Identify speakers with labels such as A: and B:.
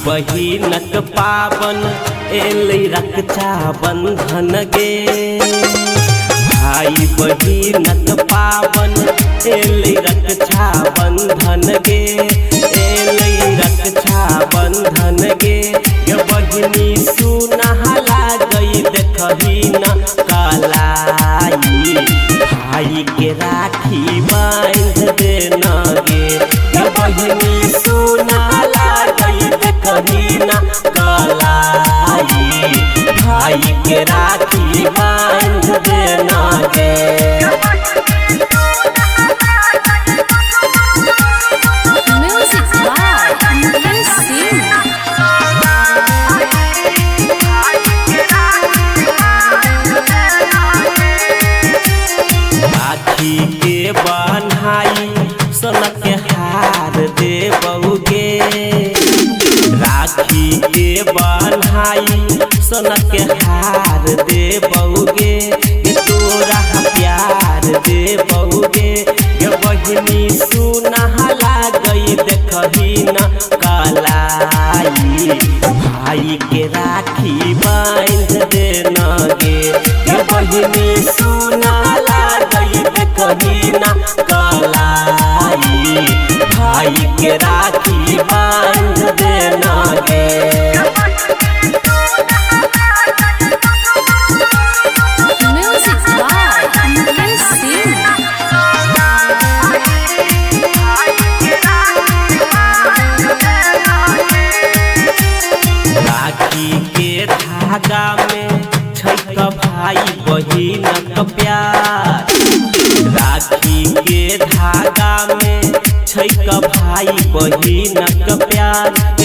A: बहिनक पावन एलै रक्षा बंधन गे। भाई बहिनक पावन एलै रक्षा बंधन गे। एलै रक्षा बंधन गे। बहिनी सुनहला गई देखही न कलाई। भाई के राखी बांध देना गे। बहिनी सुनहला गई देखही न कलाई। भाई के राखी बांध देना गे। राखी के बन्हाई सोना के हार दे बहुगे। राखी के बन्हाई सोना के हार दे बहुगे। तोरा प्यार दे बहुगे। बहिनी सुनहला गई देखही न कलाई। भाई के राखी बांध देना गे। बहिनी सुनहला गई देखही न कलाई। भाई के राखी बांध देना गे। राखी के धागा में छैक भाई बहिनक प्यार। राखी के धागा में छैक भाई बहिनक प्यार।